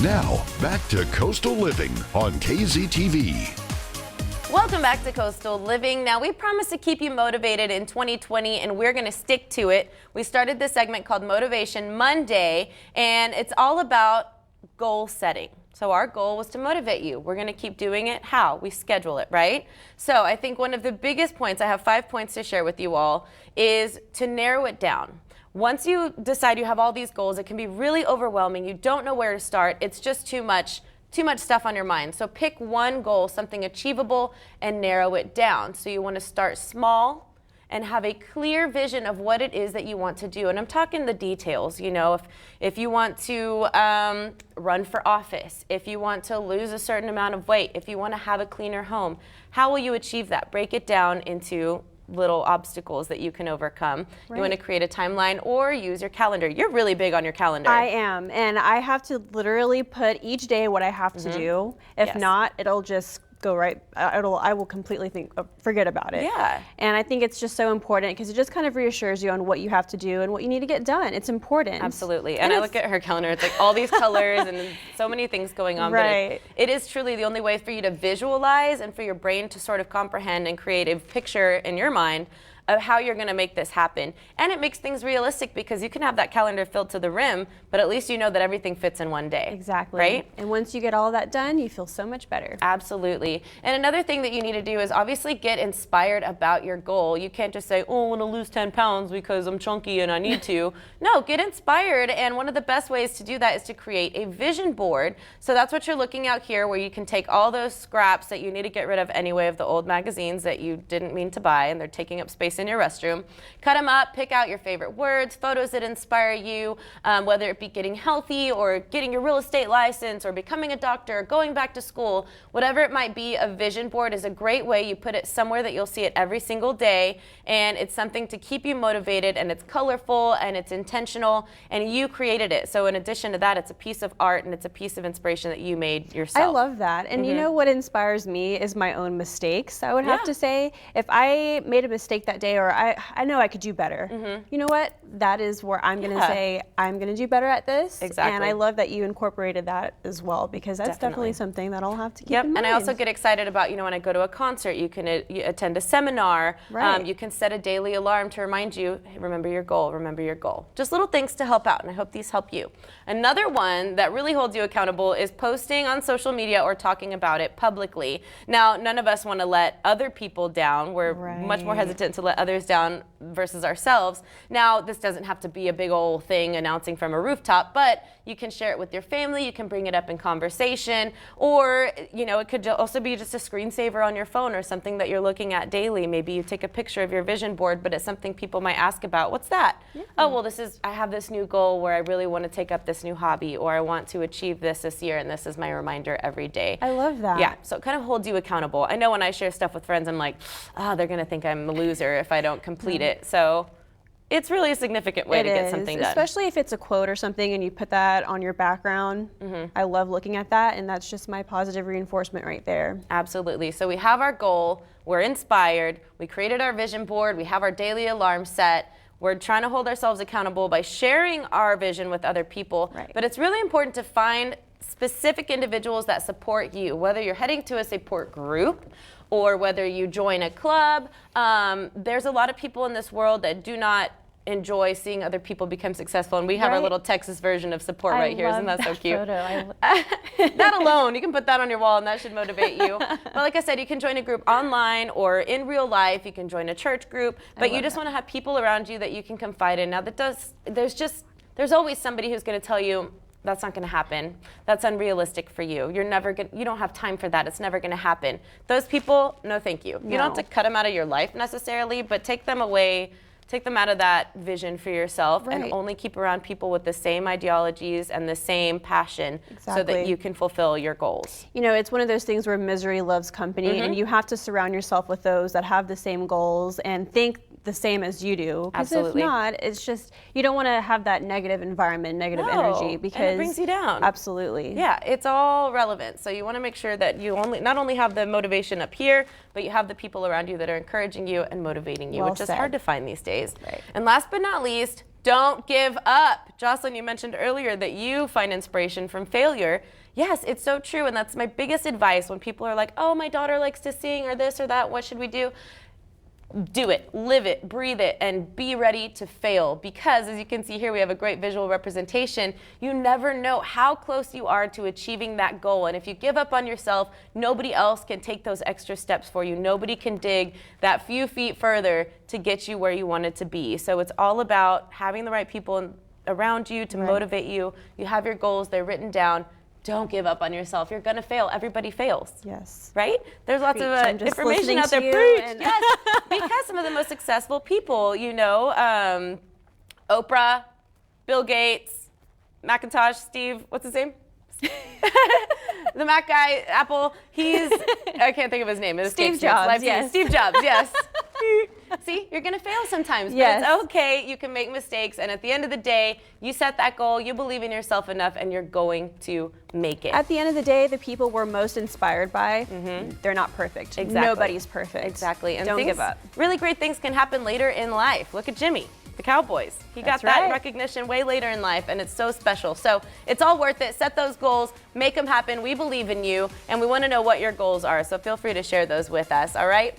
Now, back to Coastal Living on KZTV. Welcome back to Coastal Living. Now, we promised to keep you motivated in 2020, and we're going to stick to it. We started this segment called Motivation Monday, and it's all about goal setting. So our goal was to motivate you. We're going to keep doing it. How? We schedule it, right? So I think one of the biggest points, I have 5 points to share with you all, is to narrow it down. Once you decide you have all these goals, it can be really overwhelming. You don't know where to start. It's just too much stuff on your mind. So pick one goal, something achievable, and narrow it down. So you want to start small and have a clear vision of what it is that you want to do. And I'm talking the details, you know, if you want to run for office, if you want to lose a certain amount of weight, if you want to have a cleaner home, how will you achieve that? Break it down into little obstacles that you can overcome. Right. You want to create a timeline or use your calendar. You're really big on your calendar. I am, and I have to literally put each day what I have to do. If not, it'll just go right. I will completely forget about it. Yeah. And I think it's just so important because it just kind of reassures you on what you have to do and what you need to get done. It's important. Absolutely. And I look at her calendar, it's like all these colors and so many things going on. Right. But it is truly the only way for you to visualize and for your brain to sort of comprehend and create a picture in your mind of how you're going to make this happen. And it makes things realistic because you can have that calendar filled to the rim, but at least you know that everything fits in one day. Exactly. Right? And once you get all of that done, you feel so much better. Absolutely. And another thing that you need to do is obviously get inspired about your goal. You can't just say, oh, I want to lose 10 pounds because I'm chunky and I need to. No, get inspired. And one of the best ways to do that is to create a vision board. So that's what you're looking at here, where you can take all those scraps that you need to get rid of anyway of the old magazines that you didn't mean to buy and they're taking up space in your restroom. Cut them up, pick out your favorite words, photos that inspire you, whether it be getting healthy or getting your real estate license or becoming a doctor, or going back to school, whatever it might be. A vision board is a great way. You put it somewhere that you'll see it every single day, and it's something to keep you motivated, and it's colorful and it's intentional, and you created it. So in addition to that, it's a piece of art and it's a piece of inspiration that you made yourself. I love that. And you know what inspires me is my own mistakes. I would have to say, if I made a mistake that day, or I know I could do better. You know what? That is where I'm going to say, I'm going to do better at this. Exactly. And I love that you incorporated that as well, because that's definitely something that I'll have to keep in mind. And I also get excited about, you know, when I go to a concert, you can attend a seminar. Right. You can set a daily alarm to remind you, hey, remember your goal, remember your goal. Just little things to help out, and I hope these help you. Another one that really holds you accountable is posting on social media or talking about it publicly. Now, none of us want to let other people down. We're much more hesitant to let others down versus ourselves. Now, this doesn't have to be a big old thing announcing from a rooftop, but you can share it with your family, you can bring it up in conversation, or, you know, it could also be just a screensaver on your phone or something that you're looking at daily. Maybe you take a picture of your vision board, but it's something people might ask about. What's that? Oh, well, I have this new goal where I really want to take up this new hobby, or I want to achieve this year, and this is my reminder every day. I love that. Yeah, so it kind of holds you accountable. I know when I share stuff with friends, I'm like, oh, they're going to think I'm a loser if I don't complete it. So it's really a significant way to get something done. Especially if it's a quote or something and you put that on your background. I love looking at that, and that's just my positive reinforcement right there. Absolutely. So we have our goal, we're inspired, we created our vision board, we have our daily alarm set. We're trying to hold ourselves accountable by sharing our vision with other people. Right. But it's really important to find specific individuals that support you, whether you're heading to a support group or whether you join a club. There's a lot of people in this world that do not enjoy seeing other people become successful, and we have our little Texas version of support right here. Isn't that so cute? That alone, you can put that on your wall and that should motivate you. But like I said, you can join a group online or in real life. You can join a church group, but you just want to have people around you that you can confide in. Now there's always somebody who's going to tell you, that's not going to happen. That's unrealistic for you. You don't have time for that. It's never going to happen. Those people, no thank you. You don't have to cut them out of your life necessarily, but take them away. Take them out of that vision for yourself and only keep around people with the same ideologies and the same passion so that you can fulfill your goals. You know, it's one of those things where misery loves company, and you have to surround yourself with those that have the same goals and think the same as you do. Absolutely. If not, it's just, you don't want to have that negative environment, negative energy, because and it brings you down. Absolutely. Yeah, it's all relevant. So you want to make sure that you not only have the motivation up here, but you have the people around you that are encouraging you and motivating you, which is hard to find these days. Right. And last but not least, Don't give up. Jocelyn, you mentioned earlier that you find inspiration from failure. Yes, it's so true, and that's my biggest advice when people are like, oh, my daughter likes to sing or this or that, what should we do? Do it, live it, breathe it, and be ready to fail. Because as you can see here, we have a great visual representation. You never know how close you are to achieving that goal. And if you give up on yourself, nobody else can take those extra steps for you. Nobody can dig that few feet further to get you where you wanted to be. So it's all about having the right people around you to motivate you. You have your goals, they're written down. Don't give up on yourself. You're gonna fail. Everybody fails. Yes. Right? There's lots of information out there. Preach. Yes. Because some of the most successful people, you know, Oprah, Bill Gates, Macintosh, Steve, what's his name? The Mac guy, Apple. I can't think of his name. Steve Jobs. Yes. Steve Jobs. Yes. See, you're gonna fail sometimes, but it's okay. You can make mistakes, and at the end of the day, you set that goal, you believe in yourself enough, and you're going to make it. At the end of the day, the people we're most inspired by, they're not perfect. Exactly. Nobody's perfect. Exactly. And don't give up. Really great things can happen later in life. Look at Jimmy, the Cowboys. He got that recognition way later in life, and it's so special. So it's all worth it. Set those goals, make them happen. We believe in you, and we want to know what your goals are. So feel free to share those with us, all right?